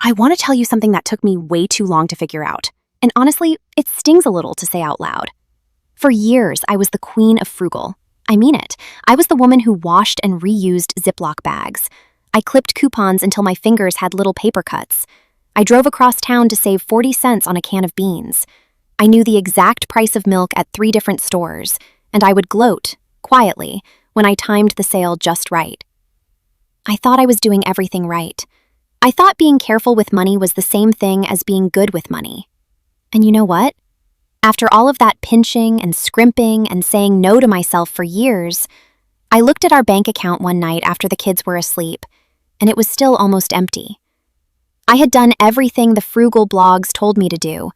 I want to tell you something that took me way too long to figure out. And honestly, it stings a little to say out loud. For years, I was the queen of frugal. I mean it. I was the woman who washed and reused Ziploc bags. I clipped coupons until my fingers had little paper cuts. I drove across town to save 40 cents on a can of beans. I knew the exact price of milk at 3 different stores, and I would gloat, quietly, when I timed the sale just right. I thought I was doing everything right. I thought being careful with money was the same thing as being good with money. And you know what? After all of that pinching and scrimping and saying no to myself for years, I looked at our bank account one night after the kids were asleep, and it was still almost empty. I had done everything the frugal blogs told me to do,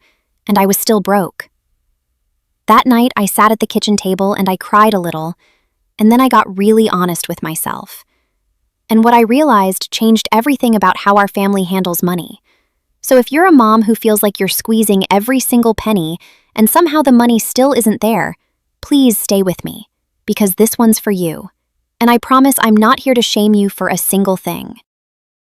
and I was still broke. That night, I sat at the kitchen table and I cried a little, and then I got really honest with myself. And what I realized changed everything about how our family handles money. So if you're a mom who feels like you're squeezing every single penny and somehow the money still isn't there, please stay with me, because this one's for you. And I promise I'm not here to shame you for a single thing.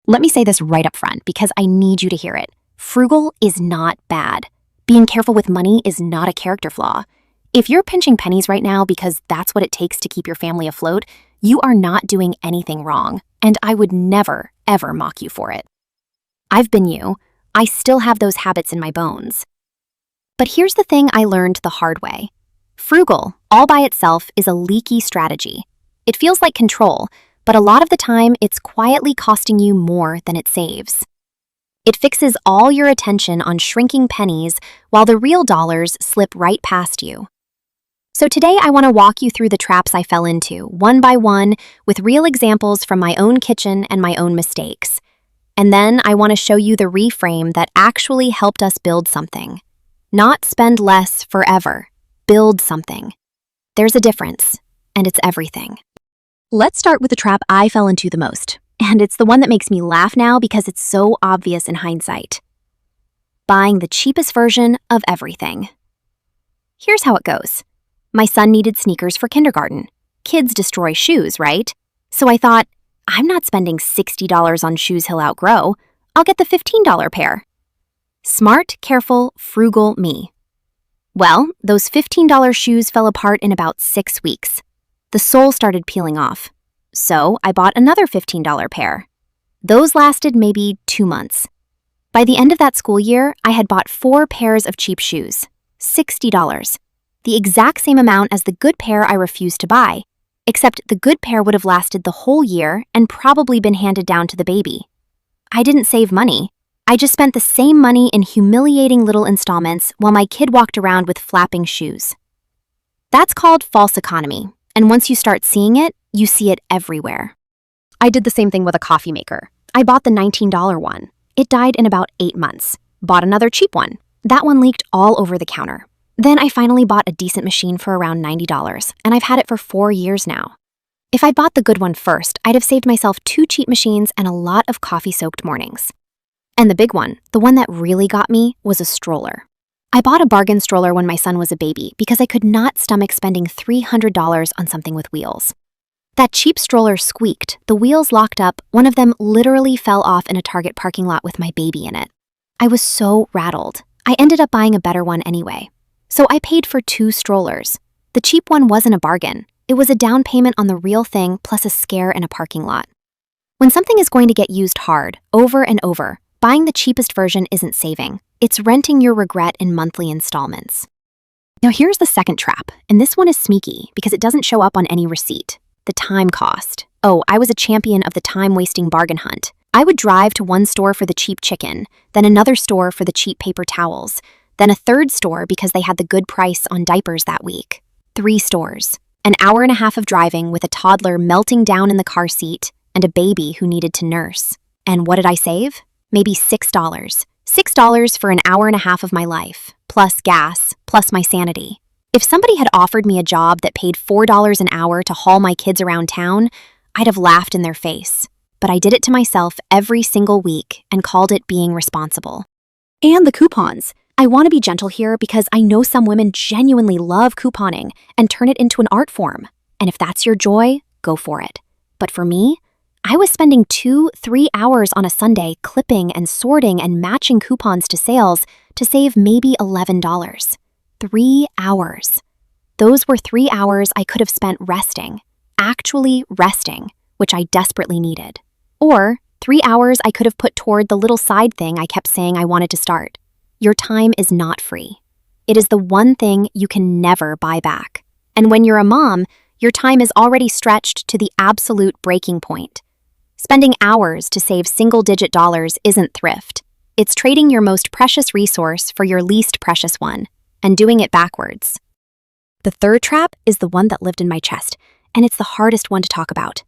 Let me say this right up front because I need you to hear it. Frugal is not bad. Being careful with money is not a character flaw. If you're pinching pennies right now because that's what it takes to keep your family afloat, you are not doing anything wrong, and I would never, ever mock you for it. I've been you. I still have those habits in my bones. But here's the thing I learned the hard way. Frugal, all by itself, is a leaky strategy. It feels like control, but a lot of the time it's quietly costing you more than it saves. It fixes all your attention on shrinking pennies while the real dollars slip right past you. So today I want to walk you through the traps I fell into, one by one, with real examples from my own kitchen and my own mistakes. And then I want to show you the reframe that actually helped us build something. Not spend less forever. Build something. There's a difference, and it's everything. Let's start with the trap I fell into the most, and it's the one that makes me laugh now because it's so obvious in hindsight. Buying the cheapest version of everything. Here's how it goes. My son needed sneakers for kindergarten. Kids destroy shoes, right? So I thought, I'm not spending $60 on shoes he'll outgrow. I'll get the $15 pair. Smart, careful, frugal me. Well, those $15 shoes fell apart in about 6 weeks. The sole started peeling off. So I bought another $15 pair. Those lasted maybe 2 months. By the end of that school year, I had bought 4 pairs of cheap shoes. $60. The exact same amount as the good pair I refused to buy, except the good pair would have lasted the whole year and probably been handed down to the baby. I didn't save money. I just spent the same money in humiliating little installments while my kid walked around with flapping shoes. That's called false economy, and once you start seeing it, you see it everywhere. I did the same thing with a coffee maker. I bought the $19 one. It died in about 8 months. Bought another cheap one. That one leaked all over the counter. Then I finally bought a decent machine for around $90, and I've had it for 4 years now. If I'd bought the good one first, I'd have saved myself 2 cheap machines and a lot of coffee-soaked mornings. And the big one, the one that really got me, was a stroller. I bought a bargain stroller when my son was a baby because I could not stomach spending $300 on something with wheels. That cheap stroller squeaked, the wheels locked up, one of them literally fell off in a Target parking lot with my baby in it. I was so rattled. I ended up buying a better one anyway. So I paid for 2 strollers. The cheap one wasn't a bargain. It was a down payment on the real thing plus a scare in a parking lot. When something is going to get used hard, over and over, buying the cheapest version isn't saving. It's renting your regret in monthly installments. Now here's the second trap, and this one is sneaky because it doesn't show up on any receipt. The time cost. Oh, I was a champion of the time-wasting bargain hunt. I would drive to one store for the cheap chicken, then another store for the cheap paper towels, then a third store because they had the good price on diapers that week. 3 stores. An hour and a half of driving with a toddler melting down in the car seat and a baby who needed to nurse. And what did I save? Maybe $6. $6 for an hour and a half of my life, plus gas, plus my sanity. If somebody had offered me a job that paid $4 an hour to haul my kids around town, I'd have laughed in their face. But I did it to myself every single week and called it being responsible. And the coupons. I want to be gentle here because I know some women genuinely love couponing and turn it into an art form. And if that's your joy, go for it. But for me, I was spending 2-3 hours on a Sunday clipping and sorting and matching coupons to sales to save maybe $11. 3 hours. Those were 3 hours I could have spent resting, actually resting, which I desperately needed. Or 3 hours I could have put toward the little side thing I kept saying I wanted to start. Your time is not free. It is the one thing you can never buy back. And when you're a mom, your time is already stretched to the absolute breaking point. Spending hours to save single-digit dollars isn't thrift. It's trading your most precious resource for your least precious one, and doing it backwards. The third trap is the one that lived in my chest, and it's the hardest one to talk about.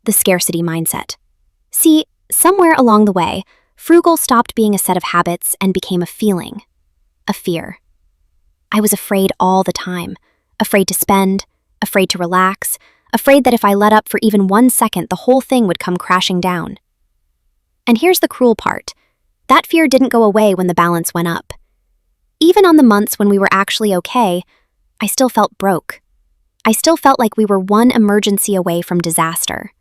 The scarcity mindset. See, somewhere along the way, frugal stopped being a set of habits and became a feeling, a fear. I was afraid all the time, afraid to spend, afraid to relax, afraid that if I let up for even 1 second, the whole thing would come crashing down. And here's the cruel part. That fear didn't go away when the balance went up. Even on the months when we were actually okay, I still felt broke. I still felt like we were one emergency away from disaster.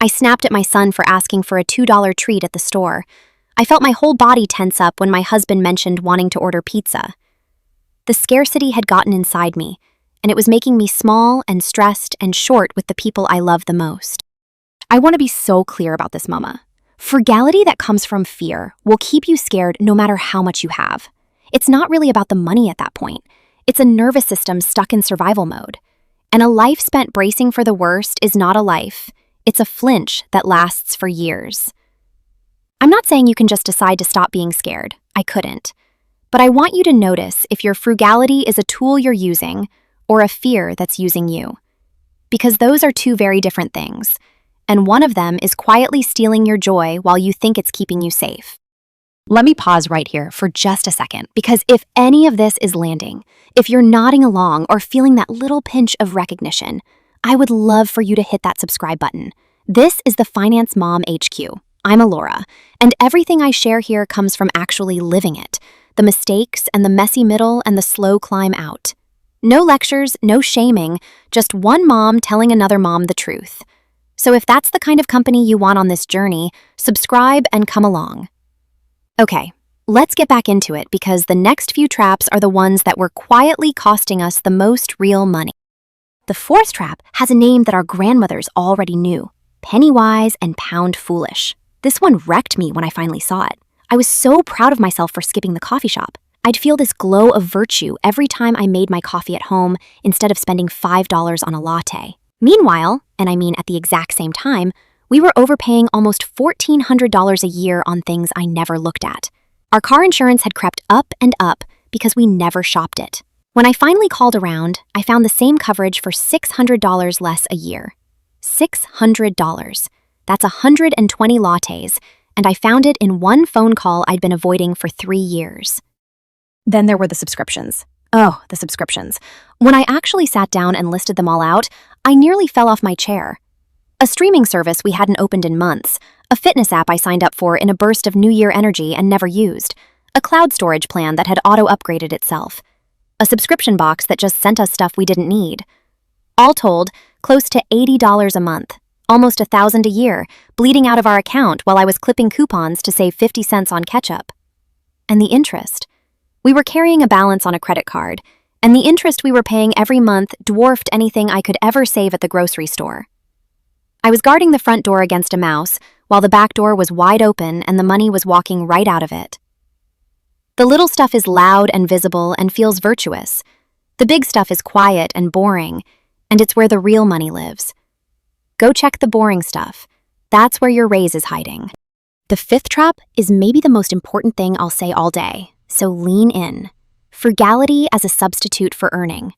I snapped at my son for asking for a $2 treat at the store. I felt my whole body tense up when my husband mentioned wanting to order pizza. The scarcity had gotten inside me, and it was making me small and stressed and short with the people I love the most. I want to be so clear about this, Mama. Frugality that comes from fear will keep you scared no matter how much you have. It's not really about the money at that point. It's a nervous system stuck in survival mode. And a life spent bracing for the worst is not a life. It's a flinch that lasts for years. I'm not saying you can just decide to stop being scared. I couldn't. But I want you to notice if your frugality is a tool you're using or a fear that's using you. Because those are two very different things, and one of them is quietly stealing your joy while you think it's keeping you safe. Let me pause right here for just a second, because if any of this is landing, if you're nodding along or feeling that little pinch of recognition, I would love for you to hit that subscribe button. This is the Finance Mom HQ. I'm Alora, and everything I share here comes from actually living it, the mistakes and the messy middle and the slow climb out. No lectures, no shaming, just one mom telling another mom the truth. So if that's the kind of company you want on this journey, subscribe and come along. Okay, let's get back into it because the next few traps are the ones that were quietly costing us the most real money. The fourth trap has a name that our grandmothers already knew: penny wise and pound foolish. This one wrecked me when I finally saw it. I was so proud of myself for skipping the coffee shop. I'd feel this glow of virtue every time I made my coffee at home instead of spending $5 on a latte. Meanwhile, and I mean at the exact same time, we were overpaying almost $1,400 a year on things I never looked at. Our car insurance had crept up and up because we never shopped it. When I finally called around, I found the same coverage for $600 less a year. $600. That's 120 lattes, and I found it in one phone call I'd been avoiding for 3 years. Then there were the subscriptions. Oh, the subscriptions. When I actually sat down and listed them all out, I nearly fell off my chair. A streaming service we hadn't opened in months, a fitness app I signed up for in a burst of New Year energy and never used, a cloud storage plan that had auto-upgraded itself, a subscription box that just sent us stuff we didn't need. All told, close to $80 a month, almost $1,000 a year, bleeding out of our account while I was clipping coupons to save 50 cents on ketchup. And the interest. We were carrying a balance on a credit card, and the interest we were paying every month dwarfed anything I could ever save at the grocery store. I was guarding the front door against a mouse, while the back door was wide open and the money was walking right out of it. The little stuff is loud and visible and feels virtuous. The big stuff is quiet and boring, and it's where the real money lives. Go check the boring stuff. That's where your raise is hiding. The fifth trap is maybe the most important thing I'll say all day, so lean in. Frugality as a substitute for earning.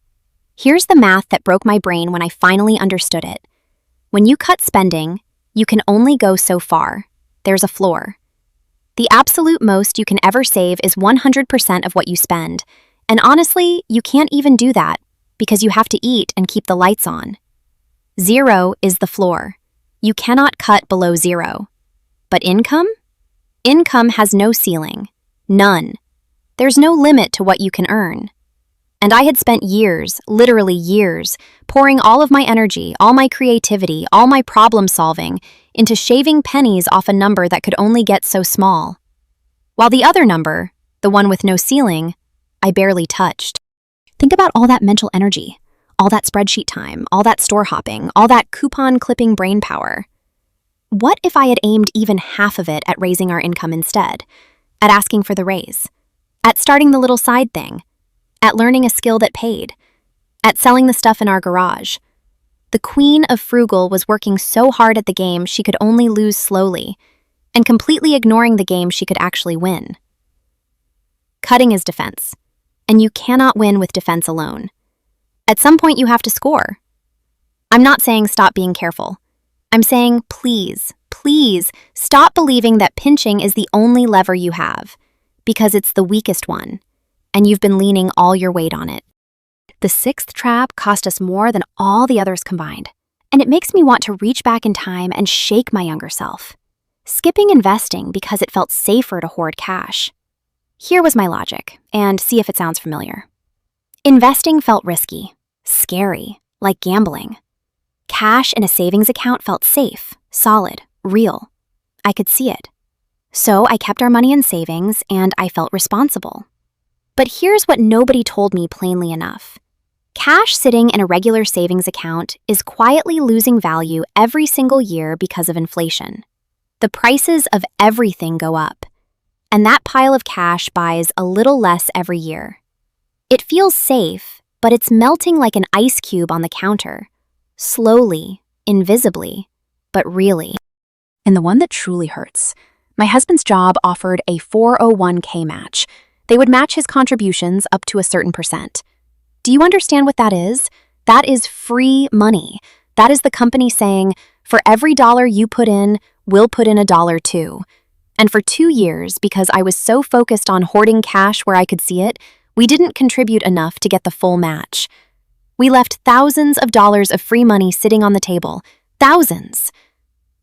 Here's the math that broke my brain when I finally understood it. When you cut spending, you can only go so far. There's a floor. The absolute most you can ever save is 100% of what you spend. And honestly, you can't even do that because you have to eat and keep the lights on. 0 is the floor. You cannot cut below 0. But income? Income has no ceiling. None. There's no limit to what you can earn. And I had spent years, literally years, pouring all of my energy, all my creativity, all my problem solving into shaving pennies off a number that could only get so small. While the other number, the one with no ceiling, I barely touched. Think about all that mental energy, all that spreadsheet time, all that store hopping, all that coupon clipping brain power. What if I had aimed even half of it at raising our income instead? At asking for the raise? At starting the little side thing? At learning a skill that paid? At selling the stuff in our garage? The queen of Frugal was working so hard at the game she could only lose slowly, and completely ignoring the game she could actually win. Cutting is defense, and you cannot win with defense alone. At some point you have to score. I'm not saying stop being careful. I'm saying please, please stop believing that pinching is the only lever you have, because it's the weakest one, and you've been leaning all your weight on it. The sixth trap cost us more than all the others combined, and it makes me want to reach back in time and shake my younger self. Skipping investing because it felt safer to hoard cash. Here was my logic, and see if it sounds familiar. Investing felt risky, scary, like gambling. Cash in a savings account felt safe, solid, real. I could see it. So I kept our money in savings, and I felt responsible. But here's what nobody told me plainly enough. Cash sitting in a regular savings account is quietly losing value every single year because of inflation. The prices of everything go up, and that pile of cash buys a little less every year. It feels safe, but it's melting like an ice cube on the counter. Slowly, invisibly, but really. And the one that truly hurts. My husband's job offered a 401k match. They would match his contributions up to a certain percent. Do you understand what that is? That is free money. That is the company saying, for every dollar you put in, we'll put in $1 too. And for 2 years, because I was so focused on hoarding cash where I could see it, we didn't contribute enough to get the full match. We left thousands of dollars of free money sitting on the table. Thousands.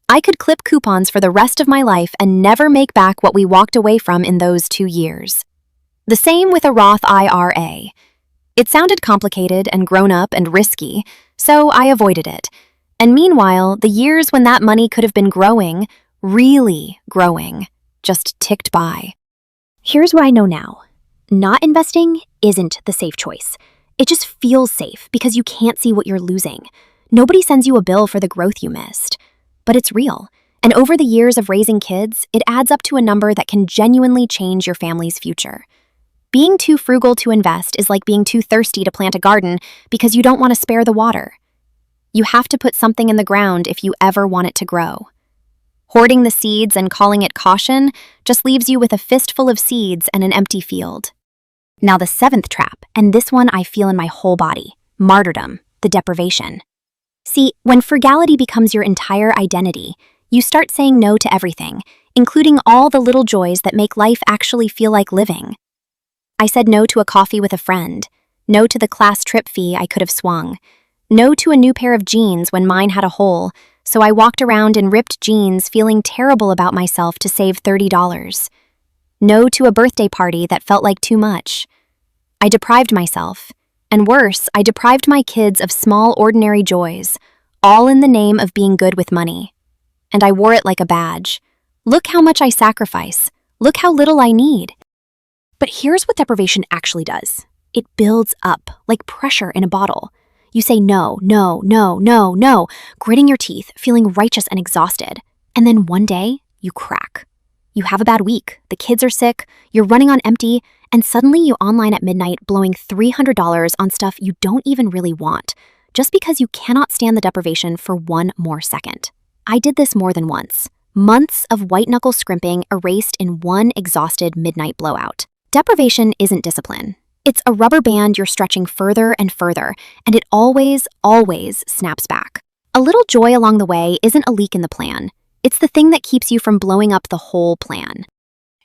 I could clip coupons for the rest of my life and never make back what we walked away from in those 2 years. The same with a Roth IRA. It sounded complicated and grown up and risky, so I avoided it. And meanwhile, the years when that money could have been growing, really growing, just ticked by. Here's what I know now. Not investing isn't the safe choice. It just feels safe because you can't see what you're losing. Nobody sends you a bill for the growth you missed. But it's real. And over the years of raising kids, it adds up to a number that can genuinely change your family's future. Being too frugal to invest is like being too thirsty to plant a garden because you don't want to spare the water. You have to put something in the ground if you ever want it to grow. Hoarding the seeds and calling it caution just leaves you with a fistful of seeds and an empty field. Now the seventh trap, and this one I feel in my whole body, martyrdom, the deprivation. See, when frugality becomes your entire identity, you start saying no to everything, including all the little joys that make life actually feel like living. I said no to a coffee with a friend, no to the class trip fee I could have swung, no to a new pair of jeans when mine had a hole, so I walked around in ripped jeans feeling terrible about myself to save $30. No to a birthday party that felt like too much. I deprived myself, and worse, I deprived my kids of small ordinary joys, all in the name of being good with money. And I wore it like a badge. Look how much I sacrifice. Look how little I need. But here's what deprivation actually does. It builds up, like pressure in a bottle. You say no, no, no, no, no, gritting your teeth, feeling righteous and exhausted. And then one day, you crack. You have a bad week, the kids are sick, you're running on empty, and suddenly you online at midnight blowing $300 on stuff you don't even really want, just because you cannot stand the deprivation for one more second. I did this more than once. Months of white-knuckle scrimping erased in one exhausted midnight blowout. Deprivation isn't discipline. It's a rubber band you're stretching further and further, and it always, always snaps back. A little joy along the way isn't a leak in the plan. It's the thing that keeps you from blowing up the whole plan.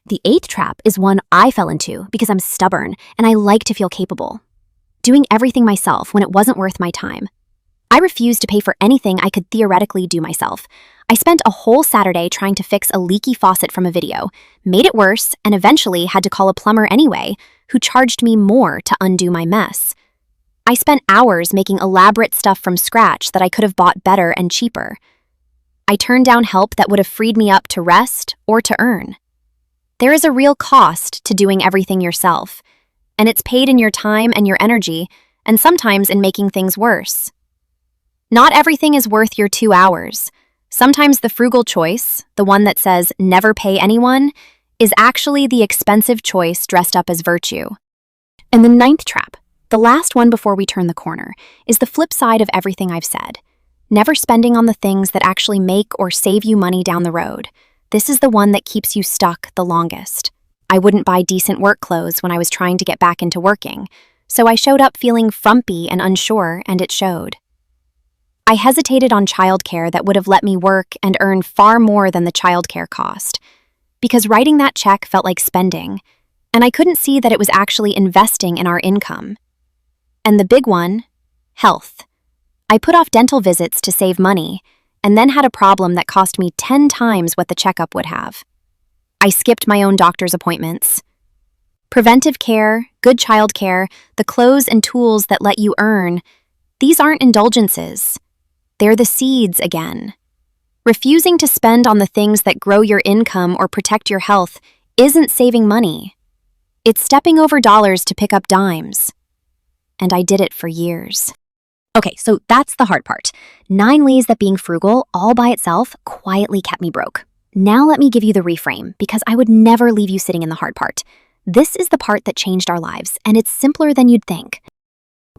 The eighth trap is one I fell into because I'm stubborn and I like to feel capable. Doing everything myself when it wasn't worth my time. I refused to pay for anything I could theoretically do myself. I spent a whole Saturday trying to fix a leaky faucet from a video, made it worse, and eventually had to call a plumber anyway, who charged me more to undo my mess. I spent hours making elaborate stuff from scratch that I could have bought better and cheaper. I turned down help that would have freed me up to rest or to earn. There is a real cost to doing everything yourself, and it's paid in your time and your energy, and sometimes in making things worse. Not everything is worth your 2 hours. Sometimes the frugal choice, the one that says never pay anyone, is actually the expensive choice dressed up as virtue. And the 9th trap, the last one before we turn the corner, is the flip side of everything I've said. Never spending on the things that actually make or save you money down the road. This is the one that keeps you stuck the longest. I wouldn't buy decent work clothes when I was trying to get back into working, so I showed up feeling frumpy and unsure, and it showed. I hesitated on childcare that would have let me work and earn far more than the childcare cost, because writing that check felt like spending, and I couldn't see that it was actually investing in our income. And the big one, health. I put off dental visits to save money, and then had a problem that cost me 10 times what the checkup would have. I skipped my own doctor's appointments. Preventive care, good childcare, the clothes and tools that let you earn, these aren't indulgences. They're the seeds again. Refusing to spend on the things that grow your income or protect your health isn't saving money. It's stepping over dollars to pick up dimes. And I did it for years. Okay, so that's the hard part. 9 ways that being frugal all by itself quietly kept me broke. Now let me give you the reframe, because I would never leave you sitting in the hard part. This is the part that changed our lives, and it's simpler than you'd think.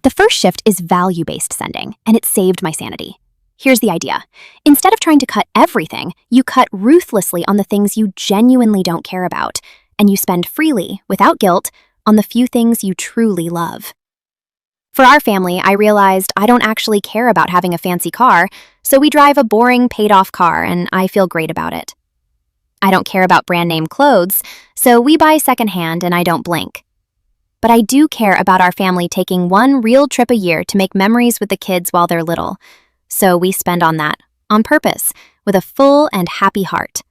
The first shift is value-based sending, and it saved my sanity. Here's the idea. Instead of trying to cut everything, you cut ruthlessly on the things you genuinely don't care about, and you spend freely, without guilt, on the few things you truly love. For our family, I realized I don't actually care about having a fancy car, so we drive a boring, paid-off car, and I feel great about it. I don't care about brand-name clothes, so we buy secondhand and I don't blink. But I do care about our family taking one real trip a year to make memories with the kids while they're little, so we spend on that, on purpose, with a full and happy heart.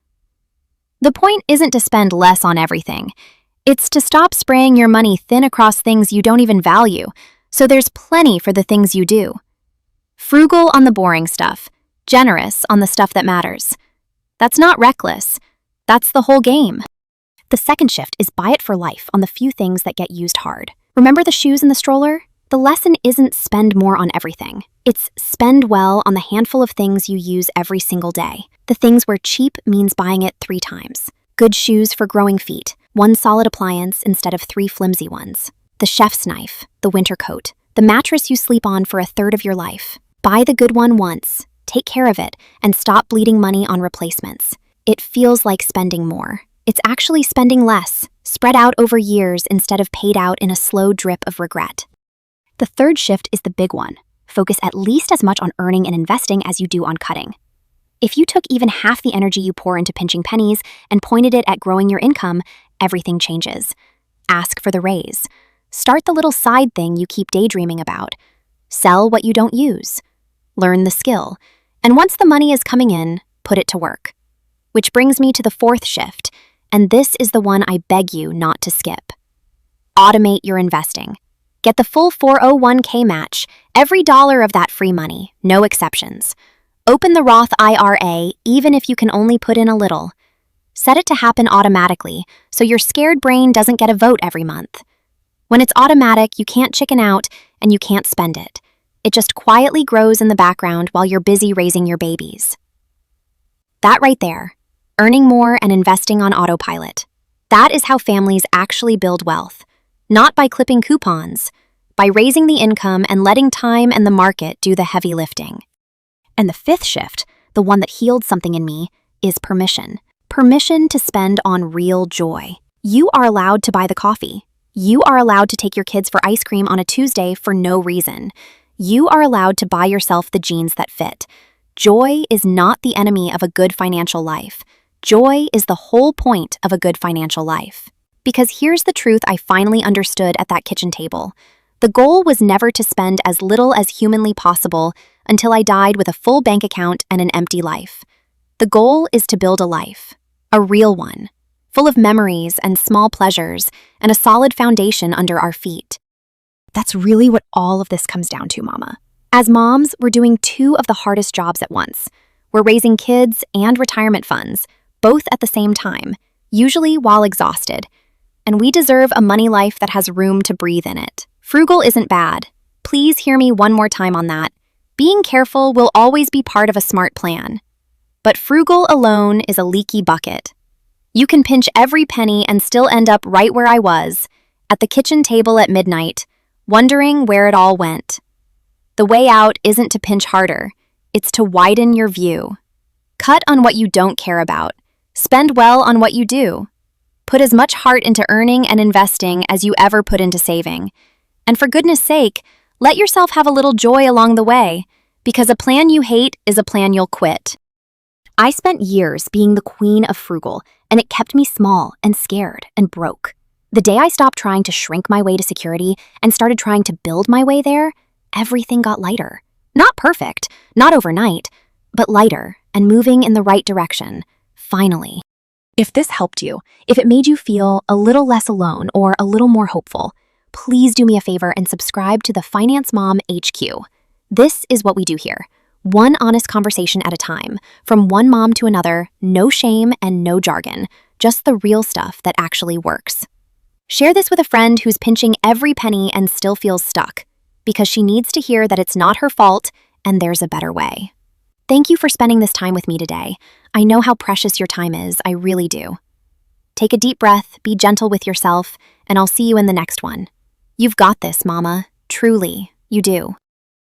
The point isn't to spend less on everything. It's to stop spraying your money thin across things you don't even value, so there's plenty for the things you do. Frugal on the boring stuff, generous on the stuff that matters. That's not reckless. That's the whole game. The second shift is buy it for life on the few things that get used hard. Remember the shoes in the stroller? The lesson isn't spend more on everything. It's spend well on the handful of things you use every single day. The things where cheap means buying it 3 times. Good shoes for growing feet, 1 solid appliance instead of 3 flimsy ones. The chef's knife, the winter coat, the mattress you sleep on for a third of your life. Buy the good one once, take care of it, and stop bleeding money on replacements. It feels like spending more. It's actually spending less, spread out over years instead of paid out in a slow drip of regret. The third shift is the big one. Focus at least as much on earning and investing as you do on cutting. If you took even half the energy you pour into pinching pennies and pointed it at growing your income, everything changes. Ask for the raise. Start the little side thing you keep daydreaming about. Sell what you don't use. Learn the skill. And once the money is coming in, put it to work. Which brings me to the fourth shift, and this is the one I beg you not to skip. Automate your investing. Get the full 401k match, every dollar of that free money, no exceptions. Open the Roth IRA even if you can only put in a little. Set it to happen automatically so your scared brain doesn't get a vote every month. When it's automatic, you can't chicken out and you can't spend it. It just quietly grows in the background while you're busy raising your babies. That right there, earning more and investing on autopilot. That is how families actually build wealth. Not by clipping coupons, by raising the income and letting time and the market do the heavy lifting. And the fifth shift, the one that healed something in me, is permission. Permission to spend on real joy. You are allowed to buy the coffee. You are allowed to take your kids for ice cream on a Tuesday for no reason. You are allowed to buy yourself the jeans that fit. Joy is not the enemy of a good financial life. Joy is the whole point of a good financial life. Because here's the truth I finally understood at that kitchen table. The goal was never to spend as little as humanly possible until I died with a full bank account and an empty life. The goal is to build a life, a real one, full of memories and small pleasures, and a solid foundation under our feet. That's really what all of this comes down to, Mama. As moms, we're doing two of the hardest jobs at once. We're raising kids and retirement funds, both at the same time, usually while exhausted. And we deserve a money life that has room to breathe in it. Frugal isn't bad. Please hear me one more time on that. Being careful will always be part of a smart plan. But frugal alone is a leaky bucket. You can pinch every penny and still end up right where I was, at the kitchen table at midnight, wondering where it all went. The way out isn't to pinch harder, it's to widen your view. Cut on what you don't care about. Spend well on what you do. Put as much heart into earning and investing as you ever put into saving. And for goodness sake, let yourself have a little joy along the way, because a plan you hate is a plan you'll quit. I spent years being the queen of frugal, and it kept me small and scared and broke. The day I stopped trying to shrink my way to security and started trying to build my way there, everything got lighter. Not perfect, not overnight, but lighter and moving in the right direction, finally. If this helped you, if it made you feel a little less alone or a little more hopeful, please do me a favor and subscribe to the Finance Mom HQ. This is what we do here. One honest conversation at a time, from one mom to another, no shame and no jargon, just the real stuff that actually works. Share this with a friend who's pinching every penny and still feels stuck, because she needs to hear that it's not her fault and there's a better way. Thank you for spending this time with me today. I know how precious your time is, I really do. Take a deep breath, be gentle with yourself, and I'll see you in the next one. You've got this, Mama. Truly, you do.